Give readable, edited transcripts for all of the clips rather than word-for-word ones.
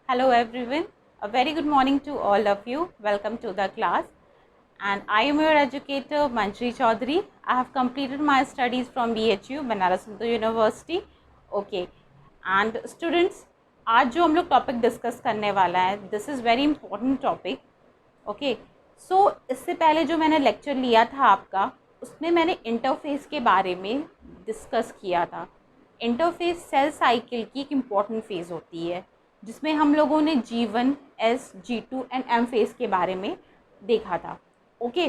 Hello everyone, a very good morning to all of you. Welcome to the class and I am your educator Manjri Chaudhary. I have completed my studies from BHU Banaras Hindu University. Okay, and students, आज जो हम लोग topic discuss करने वाला है this is very important topic. Okay, so इससे पहले जो मैंने लेक्चर लिया था आपका उसमें मैंने इंटरफेस के बारे में डिस्कस किया था. इंटरफेस सेल साइकिल की एक इम्पॉर्टेंट फेज़ होती है जिसमें हम लोगों ने G1, S, G2 and M phase के बारे में देखा था. ओके,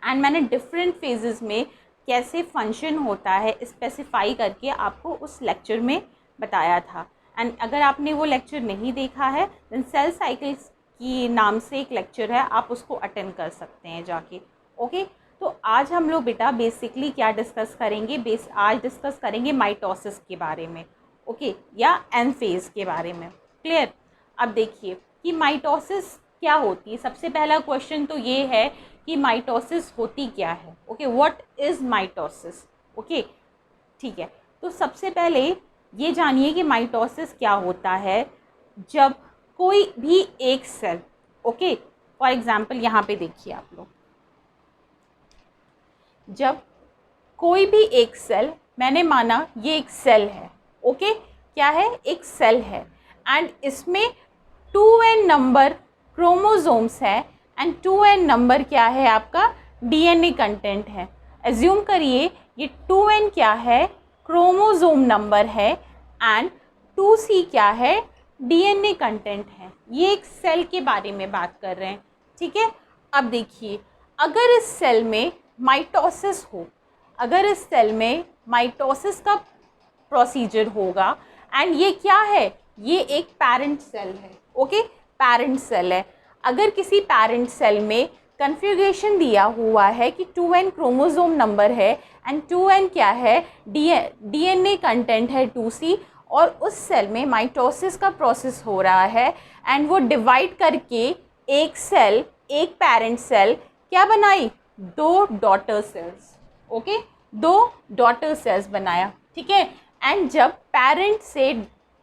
एंड मैंने डिफरेंट फेजेस में कैसे फंक्शन होता है स्पेसिफाई करके आपको उस लेक्चर में बताया था. एंड अगर आपने वो लेक्चर नहीं देखा है देन सेल साइकिल्स की नाम से एक लेक्चर है, आप उसको अटेंड कर सकते हैं जाके. ओके, तो आज हम लोग बेटा बेसिकली क्या डिस्कस करेंगे, आज डिस्कस करेंगे माइटोसिस के बारे में. ओके, या एम फेज़ के बारे में. क्लियर. अब देखिए कि माइटोसिस क्या होती है. सबसे पहला क्वेश्चन तो ये है कि माइटोसिस होती क्या है. Okay, what is mitosis. Okay, ठीक है. तो सबसे पहले ये जानिए कि माइटोसिस क्या होता है. जब कोई भी एक सेल, ओके, फॉर एग्जांपल यहाँ पे देखिए आप लोग, जब कोई भी एक सेल, मैंने माना ये एक सेल है. ओके, क्या है, एक सेल है एंड इसमें 2n नंबर क्रोमोसोम्स है एंड 2n नंबर क्या है आपका डीएनए कंटेंट है. एज्यूम करिए ये 2n क्या है, क्रोमोसोम नंबर है एंड 2c क्या है, डीएनए कंटेंट है. ये एक सेल के बारे में बात कर रहे हैं. ठीक है. अब देखिए, अगर इस सेल में माइटोसिस हो, अगर इस सेल में माइटोसिस का प्रोसीजर होगा एंड ये क्या है, ये एक पेरेंट सेल है. ओके, पेरेंट सेल है. अगर किसी पेरेंट सेल में कन्फिग्रेशन दिया हुआ है कि 2n क्रोमोसोम नंबर है एंड 2n क्या है, डीएनए कंटेंट है 2c, और उस सेल में माइटोसिस का प्रोसेस हो रहा है एंड वो डिवाइड करके एक सेल, एक पेरेंट सेल क्या बनाई, दो डॉटर सेल्स. ओके, दो डॉटर सेल्स बनाया. ठीक है. एंड जब पेरेंट से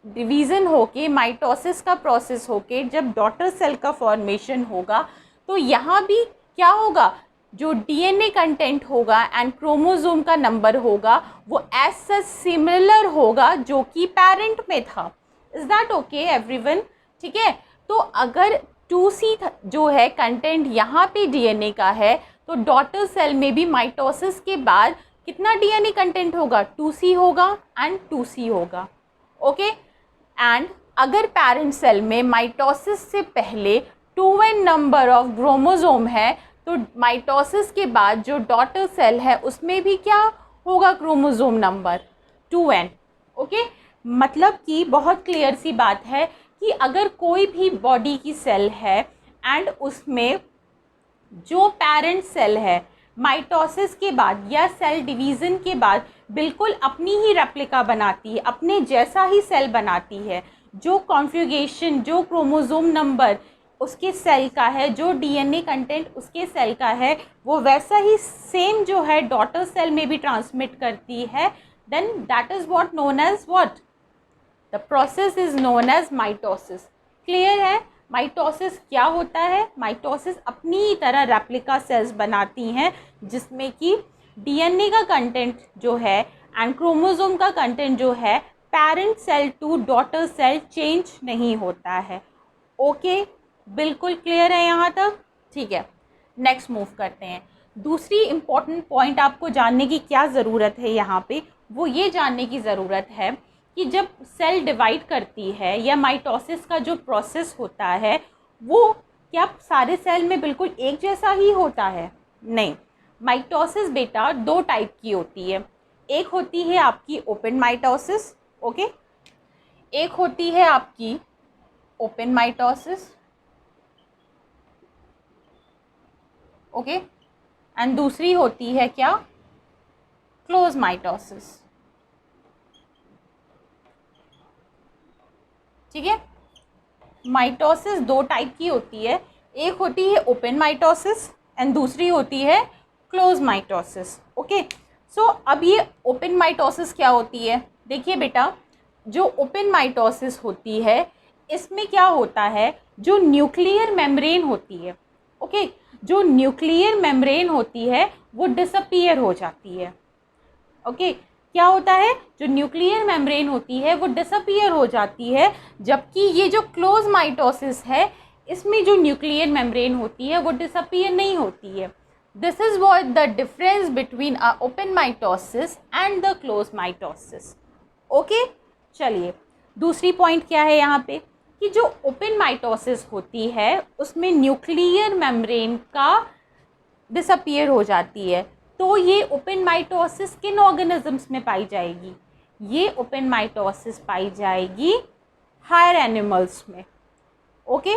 डिवीज़न होके माइटोसिस का प्रोसेस होके जब डॉटर सेल का फॉर्मेशन होगा तो यहाँ भी क्या होगा, जो डीएनए कंटेंट होगा एंड क्रोमोसोम का नंबर होगा वो एज सच सिमिलर होगा जो कि पेरेंट में था. Is that okay everyone. ठीक है. तो अगर 2c जो है कंटेंट यहाँ पे डीएनए का है तो डॉटर सेल में भी माइटोसिस के बाद कितना डीएनए कंटेंट होगा, 2c होगा एंड 2c होगा. ओके, एंड अगर पेरेंट सेल में माइटोसिस से पहले 2n नंबर ऑफ क्रोमोसोम है तो माइटोसिस के बाद जो डॉटर सेल है उसमें भी क्या होगा, क्रोमोसोम नंबर 2n. ओके, मतलब कि बहुत क्लियर सी बात है कि अगर कोई भी बॉडी की सेल है एंड उसमें जो पेरेंट सेल है माइटोसिस के बाद या सेल डिवीज़न के बाद बिल्कुल अपनी ही रेप्लिका बनाती है, अपने जैसा ही सेल बनाती है. जो कॉन्फ़िगरेशन, जो क्रोमोसोम नंबर उसके सेल का है, जो डीएनए कंटेंट उसके सेल का है, वो वैसा ही सेम जो है डॉटर सेल में भी ट्रांसमिट करती है. Then that is what known as what, the process is known as mitosis. Clear है. माइटोसिस क्या होता है, माइटोसिस अपनी ही तरह रेप्लिका सेल्स बनाती हैं जिसमें कि डीएनए का कंटेंट जो है एंड क्रोमोसोम का कंटेंट जो है parent cell to daughter cell change नहीं होता है. ओके, बिल्कुल क्लियर है यहाँ तक. ठीक है, नेक्स्ट मूव करते हैं. दूसरी इम्पॉर्टेंट पॉइंट आपको जानने की क्या ज़रूरत है यहाँ पे, वो ये जानने की ज़रूरत है कि जब सेल डिवाइड करती है या माइटोसिस का जो प्रोसेस होता है वो क्या सारे सेल में बिल्कुल एक जैसा ही होता है, नहीं. माइटोसिस बेटा दो टाइप की होती है. एक होती है आपकी ओपन माइटोसिस. ओके, एक होती है आपकी ओपन माइटोसिस. ओके, एंड दूसरी होती है क्या, क्लोज माइटोसिस. ठीक है. माइटोसिस दो टाइप की होती है. एक होती है ओपन माइटोसिस एंड दूसरी होती है क्लोज माइटोसिस. ओके, सो अब ये ओपन माइटोसिस क्या होती है, देखिए बेटा, जो ओपन माइटोसिस होती है इसमें क्या होता है, जो न्यूक्लियर मेम्ब्रेन होती है, ओके, जो न्यूक्लियर मेम्ब्रेन होती है वो डिसअपीयर हो जाती है, ओके, क्या होता है, जो न्यूक्लियर मेम्ब्रेन होती है वो डिसअपीयर हो जाती है, जबकि ये जो क्लोज माइटोसिस है इसमें जो न्यूक्लियर मेम्ब्रेन होती है वो डिसअपीयर नहीं होती है। This is what the difference between a open mitosis and the close mitosis. Okay, चलिए दूसरी पॉइंट क्या है यहाँ पे, कि जो ओपन माइटोसिस होती है उसमें न्यूक्लियर मेम्ब्रेन का डिसअपीयर हो जाती है। तो ये ओपन माइटोसिस किन ऑर्गेनिजम्स में पाई जाएगी, ये ओपन माइटोसिस पाई जाएगी हायर एनिमल्स में, ओके,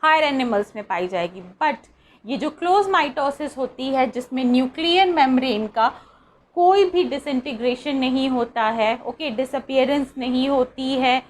हायर एनिमल्स में पाई जाएगी। बट ये जो क्लोज माइटोसिस होती है जिसमें न्यूक्लियर मेम्ब्रेन का कोई भी डिसइंटीग्रेशन नहीं होता है, ओके, डिसअपीयरेंस नहीं होती है,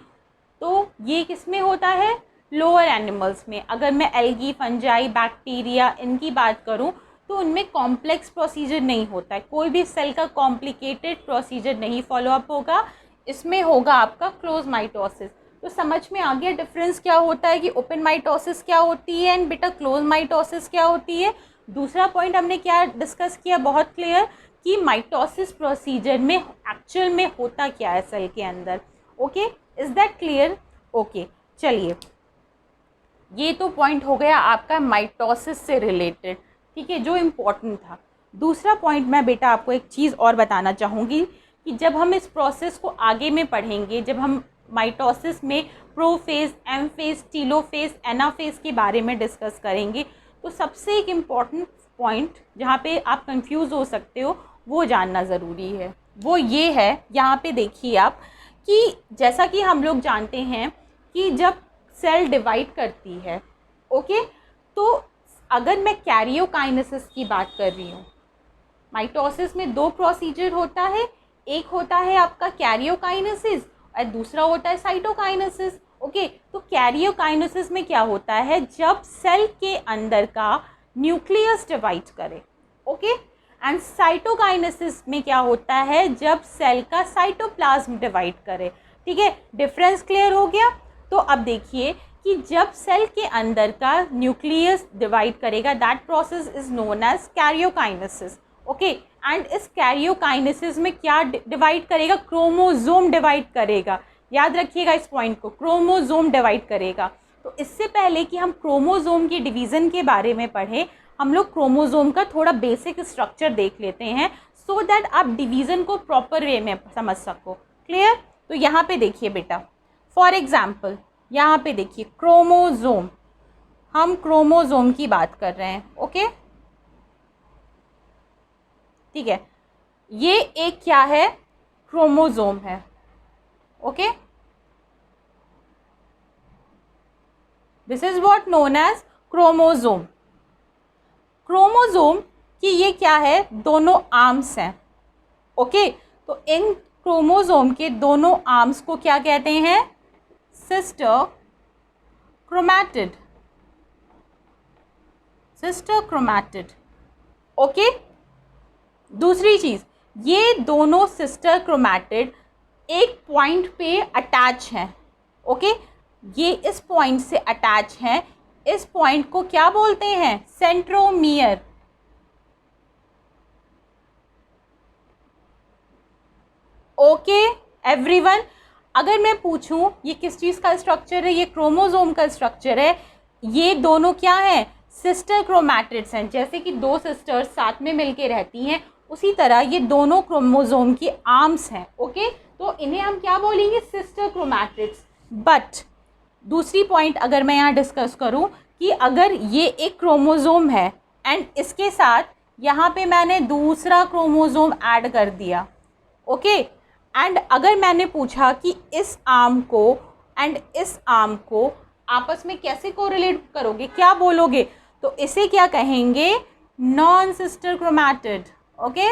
तो ये किस में होता है, लोअर एनिमल्स में। अगर मैं एल्गी, फंजाई, बैक्टीरिया इनकी बात करूं तो उनमें कॉम्प्लेक्स प्रोसीजर नहीं होता है, कोई भी सेल का कॉम्प्लिकेटेड प्रोसीजर नहीं फॉलोअप होगा, इसमें होगा आपका क्लोज माइटोसिस। तो समझ में आ गया डिफरेंस क्या होता है कि ओपन माइटोसिस क्या होती है एंड बेटा क्लोज माइटोसिस क्या होती है। दूसरा पॉइंट हमने क्या डिस्कस किया, बहुत क्लियर, कि माइटोसिस प्रोसीजर में एक्चुअल में होता क्या है सेल के अंदर। Okay, is that clear? Okay, चलिए ये तो पॉइंट हो गया आपका माइटोसिस से रिलेटेड, ठीक है, जो इम्पोर्टेंट था। दूसरा पॉइंट मैं बेटा आपको एक चीज़ और बताना चाहूँगी कि जब हम इस प्रोसेस को आगे में पढ़ेंगे, जब हम माइटोसिस में prophase, M phase, telophase, anaphase के बारे में डिस्कस करेंगे, तो सबसे एक इम्पॉर्टेंट पॉइंट जहाँ पे आप कंफ्यूज हो सकते हो वो जानना ज़रूरी है। वो ये है, यहाँ पे देखिए आप, कि जैसा कि हम लोग जानते हैं कि जब सेल डिवाइड करती है, ओके, तो अगर मैं कैरियोकाइनेसिस की बात कर रही हूँ, माइटोसिस में दो प्रोसीजर होता है, एक होता है आपका कैरियोकाइनेसिस और दूसरा होता है साइटोकाइनेसिस। ओके, तो कैरियोकाइनेसिस में क्या होता है, जब सेल के अंदर का न्यूक्लियस डिवाइड करे, ओके, एंड साइटोकाइनेसिस में क्या होता है, जब सेल का साइटोप्लाज्म डिवाइड करे। ठीक है, डिफरेंस क्लियर हो गया। तो अब देखिए कि जब सेल के अंदर का न्यूक्लियस डिवाइड करेगा, that process is known as karyokinesis. Okay, and इस कैरियोकाइनेसिस में क्या डिवाइड करेगा, क्रोमोसोम डिवाइड करेगा। याद रखिएगा इस पॉइंट को, क्रोमोसोम डिवाइड करेगा। तो इससे पहले कि हम क्रोमोसोम के डिवीज़न के बारे में पढ़ें, हम लोग क्रोमोसोम का थोड़ा बेसिक स्ट्रक्चर देख लेते हैं, सो दैट आप डिवीज़न को प्रॉपर वे में समझ सको। क्लियर? तो यहाँ पे देखिए बेटा, फॉर एग्जाम्पल यहाँ पे देखिए क्रोमोसोम, हम क्रोमोसोम की बात कर रहे हैं, ओके, ठीक है, ये एक क्या है, क्रोमोसोम है, okay, this is what known as chromosome. Chromosome की ये क्या है, दोनों आर्म्स हैं, ओके, तो इन क्रोमोसोम के दोनों आर्म्स को क्या कहते हैं, sister chromatid, sister chromatid. Okay, दूसरी चीज़, ये दोनों सिस्टर क्रोमैटिड एक पॉइंट पे अटैच हैं, ओके, ये इस पॉइंट से अटैच हैं, इस पॉइंट को क्या बोलते हैं, सेंट्रोमियर। ओके एवरीवन, अगर मैं पूछूं ये किस चीज़ का स्ट्रक्चर है, ये क्रोमोसोम का स्ट्रक्चर है, ये दोनों क्या हैं, सिस्टर क्रोमैटिड्स हैं। जैसे कि दो सिस्टर्स साथ में मिलके रहती हैं, उसी तरह ये दोनों क्रोमोसोम की आर्म्स हैं, ओके, तो इन्हें हम क्या बोलेंगे, सिस्टर क्रोमैटिड्स। बट दूसरी पॉइंट अगर मैं यहाँ डिस्कस करूँ कि अगर ये एक क्रोमोसोम है एंड इसके साथ यहाँ पे मैंने दूसरा क्रोमोसोम ऐड कर दिया, ओके, एंड अगर मैंने पूछा कि इस आर्म को एंड इस आर्म को आपस में कैसे कोरिलेट करोगे, क्या बोलोगे, तो इसे क्या कहेंगे, non sister chromatid. Okay,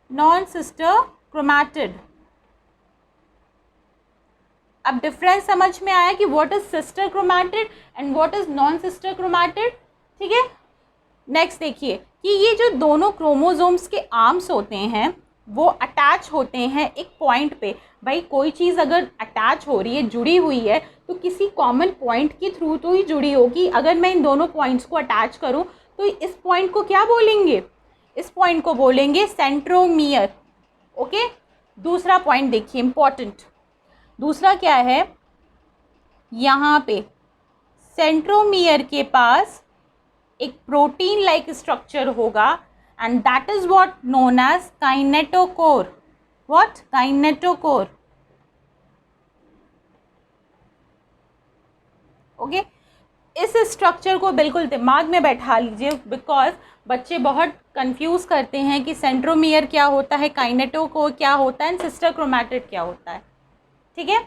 non sister chromatid. अब डिफरेंस समझ में आया कि what is sister chromatid and what is non sister chromatid. ठीक है, नेक्स्ट देखिए कि ये जो दोनों क्रोमोसोम्स के आर्म्स होते हैं वो अटैच होते हैं एक पॉइंट पे। भाई कोई चीज़ अगर अटैच हो रही है, जुड़ी हुई है, तो किसी कॉमन पॉइंट के थ्रू तो ही जुड़ी होगी। अगर मैं इन दोनों पॉइंट्स को अटैच करूं तो इस पॉइंट को क्या बोलेंगे? इस पॉइंट को बोलेंगे सेंट्रोमियर। ओके, दूसरा पॉइंट देखिए इंपॉर्टेंट। दूसरा क्या है, यहाँ पे सेंट्रोमियर के पास एक प्रोटीन लाइक स्ट्रक्चर होगा and that is what known as kinetochore. What? Kinetochore. Okay, इस स्ट्रक्चर को बिल्कुल दिमाग में बैठा लीजिए, बिकॉज बच्चे बहुत कंफ्यूज करते हैं कि सेंट्रोमियर क्या होता है, काइनेटोकोर क्या होता है, एंड सिस्टर क्रोमैटिड क्या होता है। ठीक है,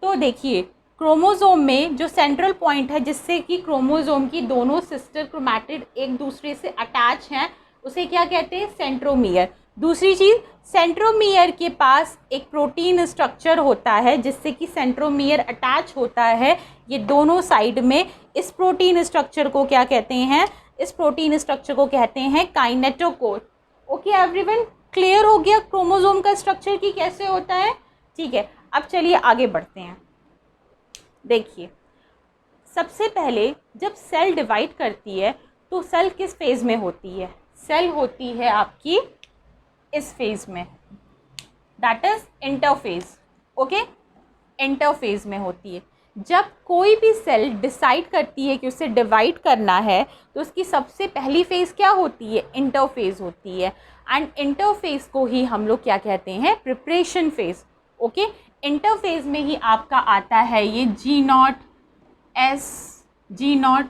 तो देखिए क्रोमोसोम में जो सेंट्रल पॉइंट है जिससे कि क्रोमोसोम की दोनों सिस्टर क्रोमैटिड एक दूसरे से अटैच हैं, उसे क्या कहते हैं? सेंट्रोमियर। दूसरी चीज़, सेंट्रोमियर के पास एक प्रोटीन स्ट्रक्चर होता है जिससे कि सेंट्रोमियर अटैच होता है ये दोनों साइड में। इस प्रोटीन स्ट्रक्चर को क्या कहते हैं? इस प्रोटीन स्ट्रक्चर को कहते हैं काइनेटोकोर। ओके एवरीवन, क्लियर हो गया क्रोमोसोम का स्ट्रक्चर की कैसे होता है? ठीक है, अब चलिए आगे बढ़ते हैं। देखिए, सबसे पहले जब सेल डिवाइड करती है तो सेल किस फेज़ में होती है? सेल होती है आपकी इस फेज़ में, that is interphase. Okay, interphase में होती है। जब कोई भी सेल डिसाइड करती है कि उसे डिवाइड करना है तो उसकी सबसे पहली फेज़ क्या होती है? इंटरफेज होती है। एंड इंटरफेज को ही हम लोग क्या कहते हैं? Preparation phase. ओके, इंटरफेज में ही आपका आता है ये G0 S, G0,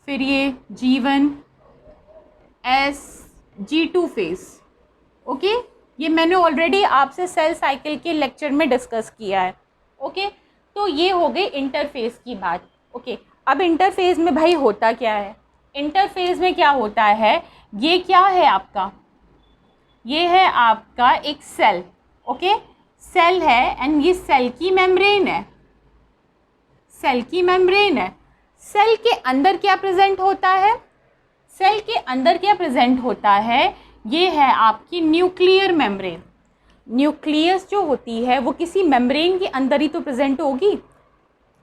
फिर ये G1 S, G2 phase. Okay, ये मैंने ऑलरेडी आपसे सेल साइकिल के लेक्चर में डिस्कस किया है। ओके, तो ये हो गई इंटरफेज की बात। ओके, अब इंटरफेज में भाई होता क्या है? इंटरफेज में क्या होता है? ये क्या है आपका? ये है आपका एक सेल। ओके, सेल है एंड ये सेल की मेम्ब्रेन है। सेल की मेम्ब्रेन है। सेल के अंदर क्या प्रेजेंट होता है? सेल के अंदर क्या प्रेजेंट होता है? ये है आपकी न्यूक्लियर मेम्ब्रेन। न्यूक्लियस जो होती है वो किसी मेम्ब्रेन के अंदर ही तो प्रेजेंट होगी।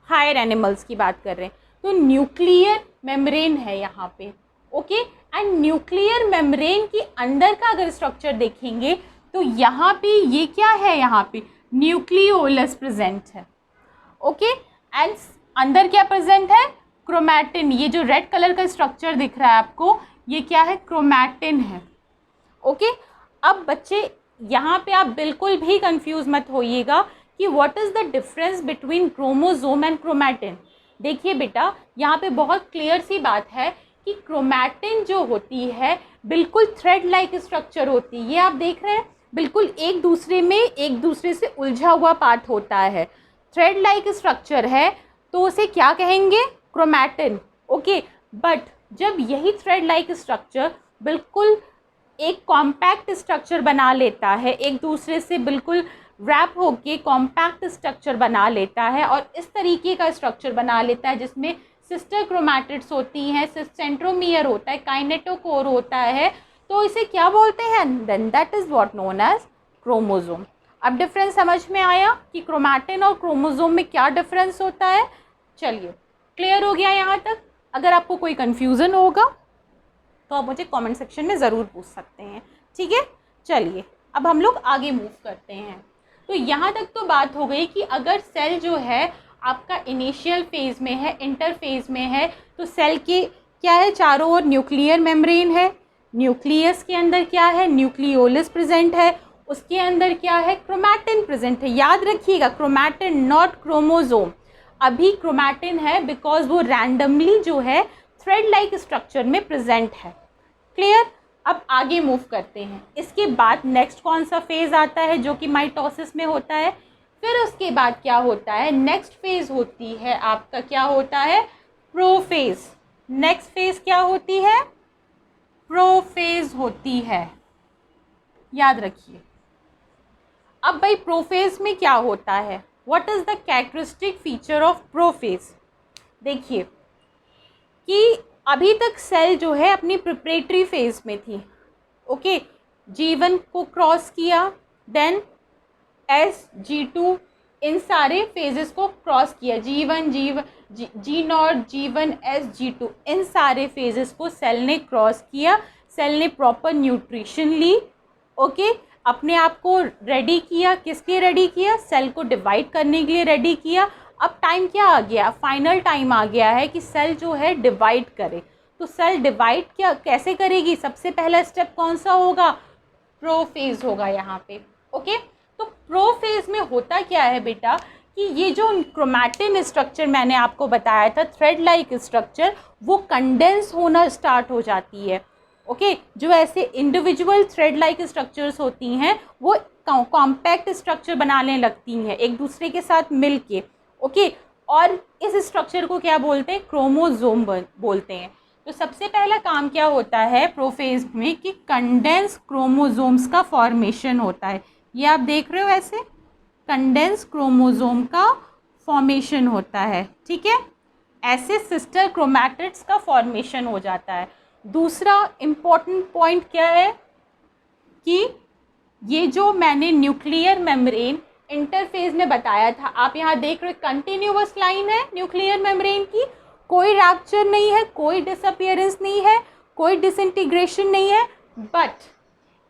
हायर एनिमल्स की बात कर रहे हैं तो न्यूक्लियर मेम्ब्रेन है यहाँ पे। ओके, एंड न्यूक्लियर मेम्ब्रेन के अंदर का अगर स्ट्रक्चर देखेंगे तो यहाँ पे ये क्या है? यहाँ पे न्यूक्लियोलस प्रेजेंट है। ओके, एंड अंदर क्या प्रेजेंट है? क्रोमैटिन। ये जो रेड कलर का स्ट्रक्चर दिख रहा है आपको, ये क्या है? क्रोमैटिन है। ओके, अब बच्चे यहाँ पे आप बिल्कुल भी कंफ्यूज मत होइएगा कि what is the difference between chromosome and chromatin. देखिए बेटा, यहाँ पे बहुत क्लियर सी बात है कि क्रोमैटिन जो होती है बिल्कुल थ्रेड लाइक स्ट्रक्चर होती है। ये आप देख रहे हैं, बिल्कुल एक दूसरे से उलझा हुआ पार्ट होता है, थ्रेड लाइक स्ट्रक्चर है, तो उसे क्या कहेंगे? क्रोमैटिन। ओके, बट जब यही थ्रेड लाइक स्ट्रक्चर बिल्कुल एक कॉम्पैक्ट स्ट्रक्चर बना लेता है, एक दूसरे से बिल्कुल रैप होके कॉम्पैक्ट स्ट्रक्चर बना लेता है और इस तरीके का स्ट्रक्चर बना लेता है जिसमें सिस्टर क्रोमैटिड्स होती हैं, सेंट्रोमियर होता है, काइनेटोकोर होता है, तो इसे क्या बोलते हैं? Then that is what known as chromosome. अब डिफरेंस समझ में आया कि क्रोमैटिन और क्रोमोसोम में क्या डिफरेंस होता है? चलिए, क्लियर हो गया यहाँ तक? अगर आपको कोई कन्फ्यूज़न होगा तो आप मुझे कमेंट सेक्शन में ज़रूर पूछ सकते हैं। ठीक है, चलिए अब हम लोग आगे मूव करते हैं। तो यहाँ तक तो बात हो गई कि अगर सेल जो है आपका इनिशियल फेज़ में है, इंटरफेज़ में है, तो सेल के क्या है? चारों ओर न्यूक्लियर मेम्ब्रेन है। न्यूक्लियस के अंदर क्या है? न्यूक्लियोलस प्रेजेंट है। उसके अंदर क्या है? क्रोमैटिन प्रेजेंट है। याद रखिएगा, क्रोमैटिन, नॉट क्रोमोसोम। अभी क्रोमैटिन है बिकॉज वो रैंडमली जो है थ्रेड लाइक स्ट्रक्चर में प्रेजेंट है। क्लियर? अब आगे मूव करते हैं। इसके बाद नेक्स्ट कौन सा फेज़ आता है जो कि माइटोसिस में होता है? फिर उसके बाद क्या होता है? नेक्स्ट फेज़ होती है आपका, क्या होता है? प्रोफेज़। नेक्स्ट फेज़ क्या होती है? प्रोफेज़ होती है। याद रखिए। अब भाई प्रोफेज़ में क्या होता है? What is the characteristic feature of prophase? देखिए कि अभी तक सेल जो है अपनी प्रिपरेटरी फेज़ में थी। ओके, G1 को क्रॉस किया, देन G2, इन सारे फेजेस को क्रॉस किया, G1 G0 G1 G2, इन सारे फेजेस को सेल ने क्रॉस किया, सेल ने प्रॉपर न्यूट्रिशन ली, ओके, अपने आप को रेडी किया, किसके रेडी किया, सेल को डिवाइड करने के लिए रेडी किया। अब टाइम क्या आ गया, फाइनल टाइम आ गया है कि सेल जो है डिवाइड करे। तो सेल डिवाइड क्या कैसे करेगी, सबसे पहला स्टेप कौन सा होगा, प्रोफेज होगा यहाँ पे, ओके। तो प्रोफेज में होता क्या है बेटा कि ये जो क्रोमैटिन स्ट्रक्चर मैंने आपको बताया था, थ्रेड लाइक स्ट्रक्चर, वो कंडेंस होना स्टार्ट हो जाती है, ओके। जो ऐसे इंडिविजुअल थ्रेड लाइक स्ट्रक्चर्स होती हैं वो कॉम्पैक्ट स्ट्रक्चर बनाने लगती हैं एक दूसरे के साथ मिलके, ओके। और इस स्ट्रक्चर को क्या बोलते हैं, क्रोमोसोम बोलते हैं। तो सबसे पहला काम क्या होता है प्रोफेज में कि कंडेंस क्रोमोसोम्स का फॉर्मेशन होता है। ये आप देख रहे हो ऐसे कंडेंस क्रोमोसोम का फॉर्मेशन होता है, ठीक है। ऐसे सिस्टर क्रोमैटिड्स का फॉर्मेशन हो जाता है। दूसरा इम्पॉर्टेंट पॉइंट क्या है कि ये जो मैंने न्यूक्लियर मेम्ब्रेन इंटरफेज में बताया था, आप यहाँ देख रहे हो कंटिन्यूअस लाइन है न्यूक्लियर मेम्ब्रेन की, कोई रैप्चर नहीं है, कोई डिसअपियरेंस नहीं है, कोई डिसइंटीग्रेशन नहीं है। बट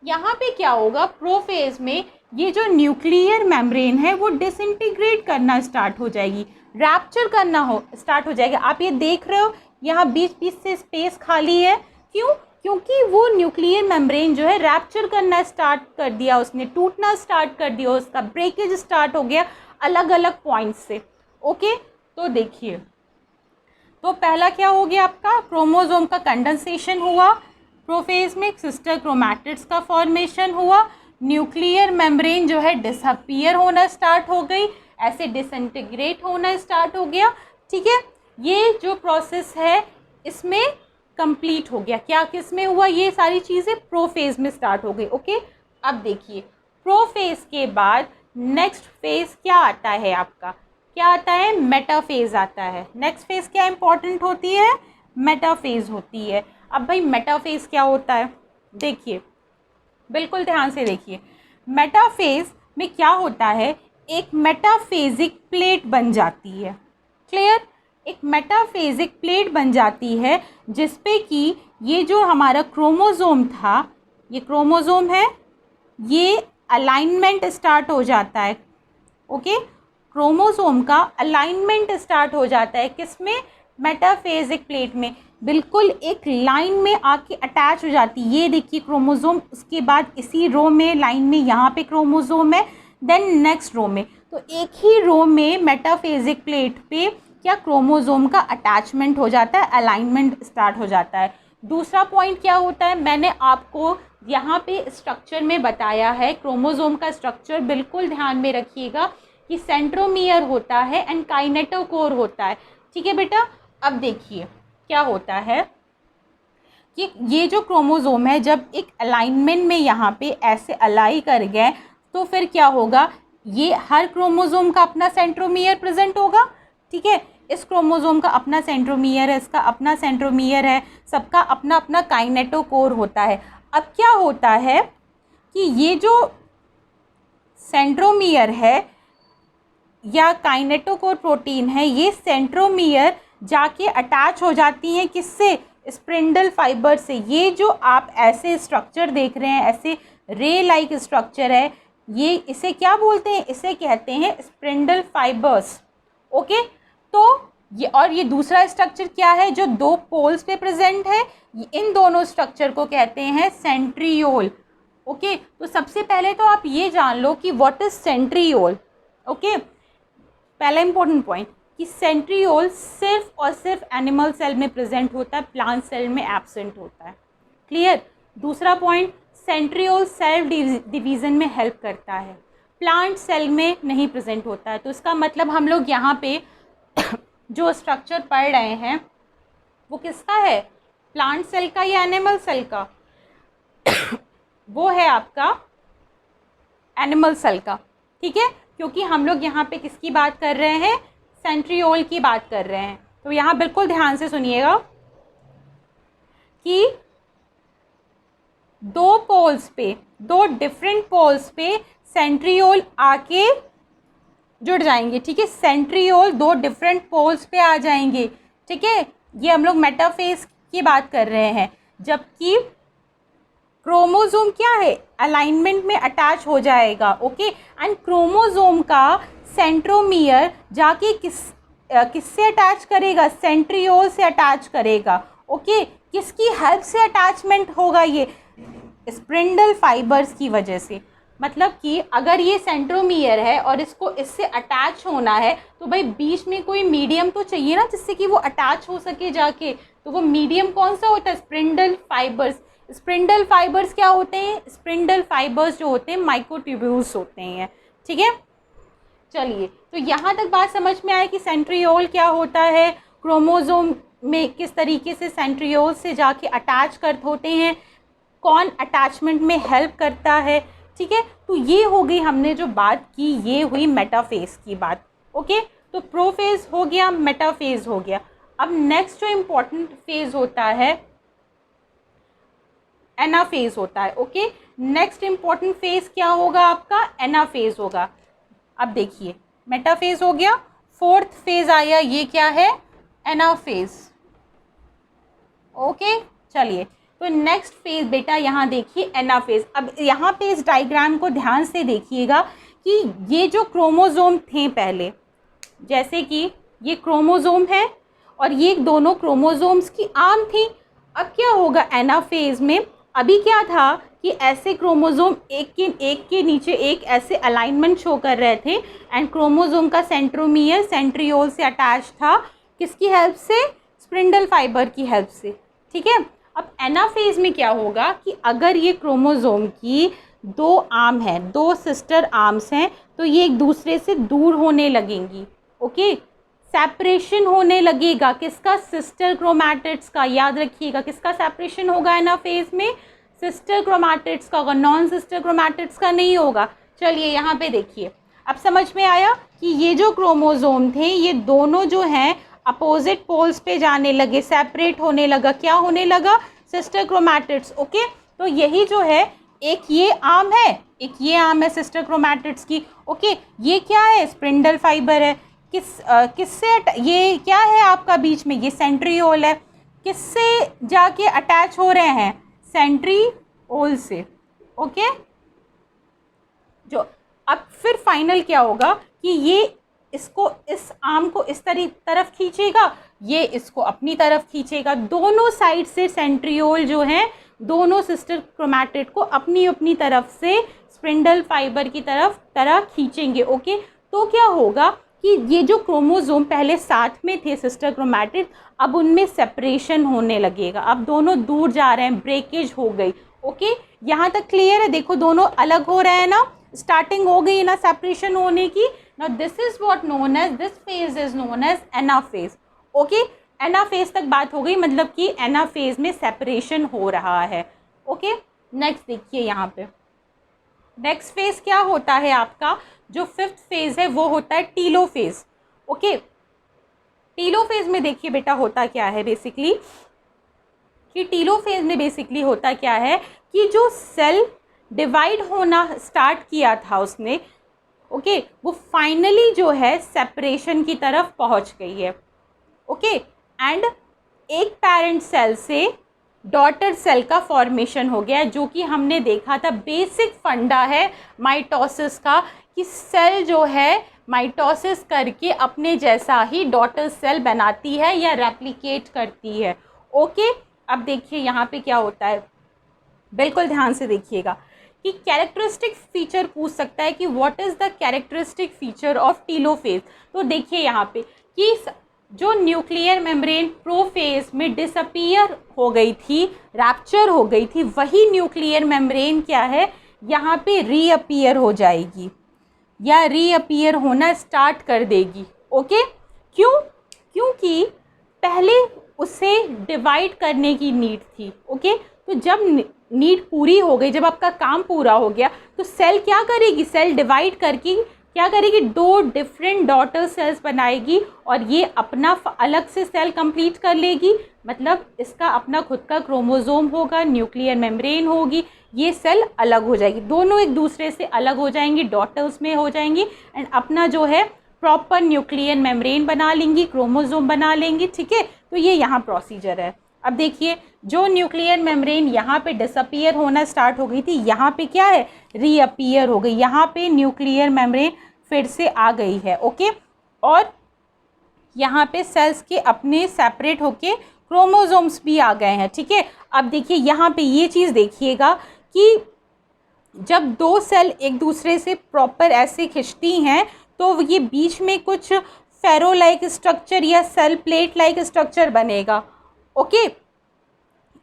यहाँ पे क्या होगा, प्रोफेज में ये जो न्यूक्लियर मेम्ब्रेन है वो डिसइंटीग्रेट करना स्टार्ट हो जाएगी, रैप्चर करना हो स्टार्ट हो जाएगा। आप ये देख रहे हो यहाँ बीच बीच से स्पेस खाली है, क्यों, क्योंकि वो न्यूक्लियर मेम्ब्रेन जो है रैप्चर करना स्टार्ट कर दिया, उसने टूटना स्टार्ट कर दिया, उसका ब्रेकेज स्टार्ट हो गया अलग अलग पॉइंट से, ओके। तो देखिए, तो पहला क्या हो गया आपका, क्रोमोसोम का कंडेंसेशन हुआ, प्रोफेज में सिस्टर क्रोमैटिड्स का फॉर्मेशन हुआ, न्यूक्लियर मेम्ब्रेन जो है डिसअपियर होना स्टार्ट हो गई, ऐसे डिसइंटीग्रेट होना स्टार्ट हो गया, ठीक है। ये जो प्रोसेस है इसमें कंप्लीट हो गया, क्या किस में हुआ, ये सारी चीज़ें प्रोफेज में स्टार्ट हो गई, ओके। अब देखिए प्रोफेज के बाद नेक्स्ट फेज क्या आता है आपका, क्या आता है, मेटाफेज आता है। नेक्स्ट फेज क्या इंपॉर्टेंट होती है, मेटाफेज होती है। अब भाई मेटाफेज क्या होता है, देखिए बिल्कुल ध्यान से देखिए, मेटाफेज में क्या होता है, एक मेटाफेजिक प्लेट बन जाती है, क्लियर, एक मेटाफेजिक प्लेट बन जाती है जिसपे कि ये जो हमारा क्रोमोसोम था, ये क्रोमोसोम है, ये अलाइनमेंट स्टार्ट हो जाता है, ओके। क्रोमोसोम का अलाइनमेंट स्टार्ट हो जाता है किसमें, मेटाफेजिक प्लेट में, बिल्कुल एक लाइन में आके अटैच हो जाती है। ये देखिए क्रोमोसोम, उसके बाद इसी रो में लाइन में यहाँ पे क्रोमोसोम है, देन नेक्स्ट रो में, तो एक ही रो में मेटाफेजिक प्लेट पे क्या क्रोमोसोम का अटैचमेंट हो जाता है, अलाइनमेंट स्टार्ट हो जाता है। दूसरा पॉइंट क्या होता है, मैंने आपको यहाँ पे स्ट्रक्चर में बताया है, क्रोमोसोम का स्ट्रक्चर बिल्कुल ध्यान में रखिएगा कि सेंट्रोमियर होता है एंड काइनेटोकोर होता है, ठीक है बेटा। अब देखिए क्या होता है कि ये जो क्रोमोसोम है जब एक अलाइनमेंट में यहाँ पे ऐसे अलाई कर गए तो फिर क्या होगा, ये हर क्रोमोसोम का अपना सेंट्रोमियर प्रेजेंट होगा, ठीक है। इस क्रोमोसोम का अपना सेंट्रोमियर है, इसका अपना सेंट्रोमियर है, सबका अपना अपना काइनेटोकोर होता है। अब क्या होता है कि ये जो सेंट्रोमियर है या काइनेटोकोर प्रोटीन है, ये सेंट्रोमियर जाके अटैच हो जाती हैं किससे, स्पिंडल फाइबर से। ये जो आप ऐसे स्ट्रक्चर देख रहे हैं, ऐसे रे लाइक स्ट्रक्चर है, ये इसे क्या बोलते हैं, इसे कहते हैं स्पिंडल फाइबर्स, ओके। तो ये और ये दूसरा स्ट्रक्चर क्या है जो दो पोल्स पे प्रेजेंट है, इन दोनों स्ट्रक्चर को कहते हैं सेंट्रियोल, ओके। तो सबसे पहले तो आप ये जान लो कि व्हाट इज सेंट्रियोल, ओके। पहला इंपॉर्टेंट पॉइंट कि सेंट्रियोल सिर्फ और सिर्फ एनिमल सेल में प्रेजेंट होता है, प्लांट सेल में एब्सेंट होता है, क्लियर। दूसरा पॉइंट, सेंट्रियोल सेल डिवीज़न में हेल्प करता है, प्लांट सेल में नहीं प्रेजेंट होता है। तो इसका मतलब हम लोग यहाँ पे जो स्ट्रक्चर पढ़ रहे हैं वो किसका है, प्लांट सेल का या एनिमल सेल का वो है आपका एनिमल सेल का, ठीक है। क्योंकि हम लोग यहाँ पे किसकी बात कर रहे हैं, सेंट्रियोल की बात कर रहे हैं। तो यहाँ बिल्कुल ध्यान से सुनिएगा कि दो पोल्स पे, दो डिफरेंट पोल्स पे सेंट्रियोल आके जुड़ जाएंगे, ठीक है। सेंट्रियोल दो डिफरेंट पोल्स पे आ जाएंगे, ठीक है। ये हम लोग मेटाफेज की बात कर रहे हैं। जबकि क्रोमोसोम क्या है, अलाइनमेंट में अटैच हो जाएगा, ओके। एंड क्रोमोसोम का सेंट्रोमियर जाके किससे अटैच करेगा, सेंट्रियोल से अटैच करेगा, ओके। किसकी हेल्प से अटैचमेंट होगा, ये स्पिंडल फाइबर्स की वजह से। मतलब कि अगर ये सेंट्रोमियर है और इसको इससे अटैच होना है तो भाई बीच में कोई मीडियम तो चाहिए ना जिससे कि वो अटैच हो सके जाके। तो वो मीडियम कौन सा होता है, स्पिंडल फाइबर्स। स्पिंडल फाइबर्स क्या होते हैं, स्पिंडल फाइबर्स जो होते हैं माइक्रोट्यूब्यूल्स होते हैं, ठीक है। चलिए, तो यहाँ तक बात समझ में आए कि सेंट्रियोल क्या होता है, क्रोमोसोम में किस तरीके से सेंट्रियोल से जाके अटैच कर होते हैं, कौन अटैचमेंट में हेल्प करता है, ठीक है। तो ये हो गई हमने जो बात की, ये हुई मेटाफेज की बात, ओके। तो प्रोफेज हो गया, मेटाफेज हो गया। अब नेक्स्ट जो इम्पोर्टेंट फेज होता है एनाफेज होता है, ओके। नेक्स्ट इम्पोर्टेंट फेज क्या होगा आपका, एनाफेज होगा। अब देखिए, मेटाफेज हो गया, फोर्थ फेज आया, ये क्या है, एनाफेज, ओके। चलिए, तो नेक्स्ट फेज बेटा यहाँ देखिए एनाफेज। अब यहाँ पे इस डायग्राम को ध्यान से देखिएगा कि ये जो क्रोमोसोम थे पहले, जैसे कि ये क्रोमोसोम है और ये दोनों क्रोमोसोम्स की आर्म थी। अब क्या होगा एनाफेज में, अभी क्या था कि ऐसे क्रोमोसोम एक के नीचे एक ऐसे अलाइनमेंट शो कर रहे थे एंड क्रोमोसोम का सेंट्रोमियर सेंट्रियोल से अटैच था, किसकी हेल्प से, स्पिंडल फाइबर की हेल्प से, ठीक है। अब एनाफेज में क्या होगा कि अगर ये क्रोमोसोम की दो आर्म है, दो सिस्टर आर्म्स हैं, तो ये एक दूसरे से दूर होने लगेंगी, ओके। सेपरेशन होने लगेगा, किसका, सिस्टर क्रोमैटिड्स का। याद रखिएगा किसका सेपरेशन होगा एनाफेज में, सिस्टर क्रोमैटिड्स का होगा, नॉन सिस्टर क्रोमैटिड्स का नहीं होगा। चलिए यहाँ पे देखिए, अब समझ में आया कि ये जो क्रोमोसोम थे ये दोनों जो हैं अपोजिट पोल्स पे जाने लगे, सेपरेट होने लगा, क्या होने लगा, सिस्टर क्रोमैटिड्स, ओके। तो यही जो है, एक ये आर्म है, एक ये आर्म है सिस्टर क्रोमैटिड्स की, ओके। ये क्या है, स्पिंडल फाइबर है, किससे ये क्या है आपका बीच में, ये सेंट्रियोल है, किससे जाके अटैच हो रहे हैं, सेंट्रियोल से, ओके। जो अब फिर फाइनल क्या होगा कि ये इसको, इस आर्म को इस तरफ खींचेगा, ये इसको अपनी तरफ खींचेगा, दोनों साइड से सेंट्रियोल जो है दोनों सिस्टर क्रोमैटिड को अपनी अपनी तरफ से स्पिंडल फाइबर की तरह खींचेंगे, ओके। तो क्या होगा कि ये जो क्रोमोसोम पहले साथ में थे सिस्टर क्रोमैटिड, अब उनमें सेपरेशन होने लगेगा, अब दोनों दूर जा रहे हैं, ब्रेकेज हो गई, ओके। यहाँ तक क्लियर है, देखो दोनों अलग हो रहे हैं ना, स्टार्टिंग हो गई ना सेपरेशन होने की। Now this is what known as, this phase is known as anaphase, okay. Anaphase तक बात हो गई, मतलब कि एनाफेज में सेपरेशन हो रहा है, ओके। नेक्स्ट देखिए यहाँ पे, नेक्स्ट फेज क्या होता है आपका, जो फिफ्थ फेज है वो होता है टीलोफेज, ओके। टीलोफेज में देखिए बेटा होता क्या है बेसिकली, कि टीलोफेज में बेसिकली होता क्या है कि जो सेल डिवाइड होना स्टार्ट किया था उसने, ओके, वो फाइनली जो है सेपरेशन की तरफ पहुंच गई है, ओके। एंड एक पेरेंट सेल से डॉटर सेल का फॉर्मेशन हो गया, जो कि हमने देखा था बेसिक फंडा है माइटोसिस का, कि सेल जो है माइटोसिस करके अपने जैसा ही डॉटर सेल बनाती है या रेप्लिकेट करती है, ओके। अब देखिए यहाँ पे क्या होता है, बिल्कुल ध्यान से देखिएगा कि कैरेक्टरिस्टिक फीचर पूछ सकता है कि what is the characteristic feature of telophase. तो देखिए यहाँ पे कि जो न्यूक्लियर मेम्ब्रेन प्रोफेज में डिसअपीयर हो गई थी, रैप्चर हो गई थी, वही न्यूक्लियर मेम्ब्रेन क्या है, यहाँ पे रीअपीयर हो जाएगी या रीअपीयर होना स्टार्ट कर देगी, ओके। क्यों, क्योंकि पहले उसे डिवाइड करने की नीड थी, ओके। तो जब नीड पूरी हो गई, जब आपका काम पूरा हो गया, तो सेल क्या करेगी, सेल डिवाइड करके क्या करेगी, 2 डिफरेंट डॉटर सेल्स बनाएगी और ये अपना अलग से सेल कंप्लीट कर लेगी, मतलब इसका अपना खुद का क्रोमोसोम होगा, न्यूक्लियर मेम्ब्रेन होगी, ये सेल अलग हो जाएगी, दोनों एक दूसरे से अलग हो जाएंगी, डॉटर्स में हो जाएंगी एंड अपना जो है प्रॉपर न्यूक्लियर मेम्ब्रेन बना लेंगी, क्रोमोसोम बना लेंगी। ठीक है, तो ये यहाँ प्रोसीजर है। अब देखिए, जो न्यूक्लियर मेम्ब्रेन यहाँ पे डिसअपीयर होना स्टार्ट हो गई थी, यहाँ पे क्या है, रीअपीयर हो गई, यहाँ पे न्यूक्लियर मेम्ब्रेन फिर से आ गई है। ओके, और यहाँ पे सेल्स के अपने सेपरेट होके क्रोमोसोम्स भी आ गए हैं। ठीक है, अब देखिए यहाँ पे ये चीज़ देखिएगा कि जब 2 सेल एक दूसरे से प्रॉपर ऐसे खिंचती हैं तो ये बीच में कुछ फेरो लाइक स्ट्रक्चर या सेल प्लेट लाइक स्ट्रक्चर बनेगा। ओके,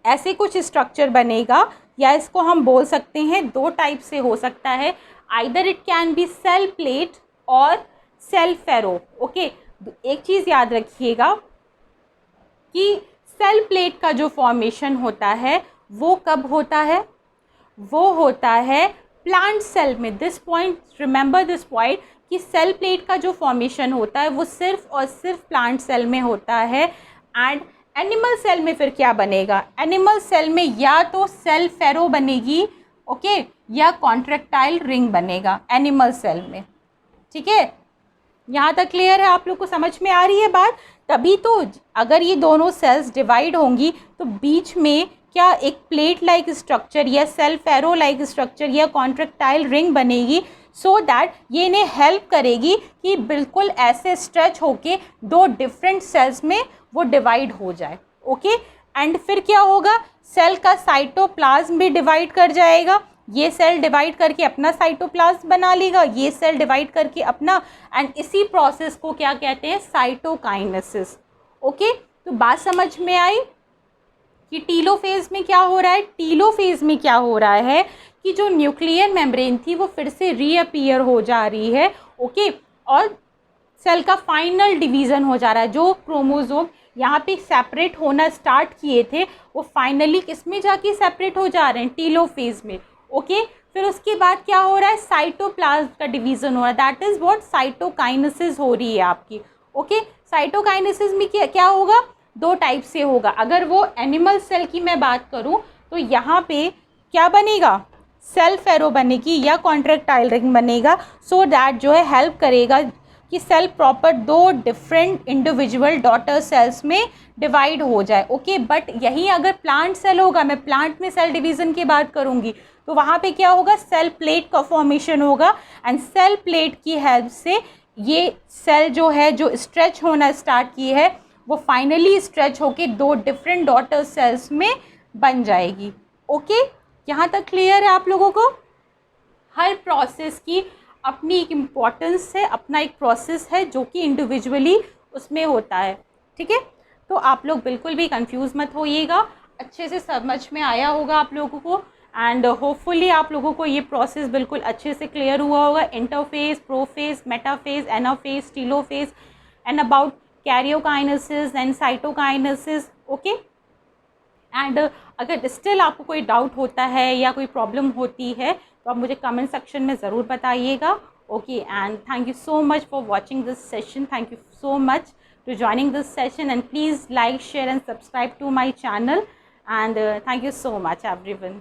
ऐसे कुछ स्ट्रक्चर बनेगा, या इसको हम बोल सकते हैं 2 टाइप से हो सकता है, either it can be cell plate और सेल फेरो। ओके, एक चीज़ याद रखिएगा कि सेल प्लेट का जो फॉर्मेशन होता है वो कब होता है, वो होता है प्लांट सेल में। This point, remember this point कि सेल प्लेट का जो फॉर्मेशन होता है वो सिर्फ और सिर्फ प्लांट सेल में होता है। एंड एनिमल सेल में फिर क्या बनेगा, एनिमल सेल में या तो सेल फेरो बनेगी, ओके, या कॉन्ट्रैक्टाइल रिंग बनेगा एनिमल सेल में। ठीक है, यहाँ तक क्लियर है, आप लोग को समझ में आ रही है बात। तभी तो अगर ये दोनों सेल्स डिवाइड होंगी तो बीच में क्या एक प्लेट लाइक स्ट्रक्चर या सेल फेरो लाइक स्ट्रक्चर या कॉन्ट्रैक्टाइल रिंग बनेगी, सो दैट ये इन्हें हेल्प करेगी कि बिल्कुल ऐसे स्ट्रेच होके 2 डिफरेंट सेल्स में वो डिवाइड हो जाए। ओके, एंड फिर क्या होगा, सेल का साइटोप्लाज्म भी डिवाइड कर जाएगा, ये सेल डिवाइड करके अपना साइटोप्लाज्म बना लेगा, ये सेल डिवाइड करके अपना, एंड इसी प्रोसेस को क्या कहते हैं, साइटोकाइनेसिस। ओके, तो बात समझ में आई कि टीलोफेज में क्या हो रहा है। टीलोफेज में क्या हो रहा है कि जो न्यूक्लियर मेम्ब्रेन थी वो फिर से रीअपीयर हो जा रही है। ओके, और सेल का फाइनल डिवीज़न हो जा रहा है, जो क्रोमोसोम यहाँ पे सेपरेट होना स्टार्ट किए थे वो फाइनली किस में जाके सेपरेट हो जा रहे हैं, टीलोफेज में। ओके, फिर उसके बाद क्या हो रहा है, साइटोप्लाज्म का डिवीज़न हो रहा है, दैट इज़ व्हाट साइटोकाइनेसिस हो रही है आपकी। ओके, साइटोकाइनेसिस में क्या होगा, 2 टाइप से होगा। अगर वो एनिमल सेल की मैं बात करूं तो यहाँ पे क्या बनेगा, सेल फेरो बनेगी या कॉन्ट्रैक्टाइल रिंग बनेगा, सो दैट जो है हेल्प करेगा कि cell proper 2 different individual daughter cells में डिवाइड हो जाए। ओके, बट यही अगर प्लांट सेल होगा, मैं प्लांट में सेल डिवीज़न की बात करूँगी तो वहाँ पे क्या होगा, सेल प्लेट का फॉर्मेशन होगा एंड सेल प्लेट की हेल्प से ये सेल जो है जो स्ट्रेच होना स्टार्ट की है वो फाइनली स्ट्रेच होके 2 डिफरेंट डॉटर सेल्स में बन जाएगी। ओके, यहाँ तक क्लियर है आप लोगों को। हर प्रोसेस की अपनी एक इम्पॉर्टेंस है, अपना एक प्रोसेस है जो कि इंडिविजुअली उसमें होता है। ठीक है, तो आप लोग बिल्कुल भी कंफ्यूज मत होइएगा, अच्छे से समझ में आया होगा आप लोगों को एंड होपफुली आप लोगों को ये प्रोसेस बिल्कुल अच्छे से क्लियर हुआ होगा। Interphase, prophase, metaphase, anaphase, telophase and about karyokinesis and cytokinesis. Okay, and अगर स्टिल आपको कोई डाउट होता है या कोई प्रॉब्लम होती है तो आप मुझे कमेंट सेक्शन में ज़रूर बताइएगा। Okay, and thank you so much for watching this session, thank you so much to joining this session, and please like, share and subscribe to my channel, and thank you so much everyone.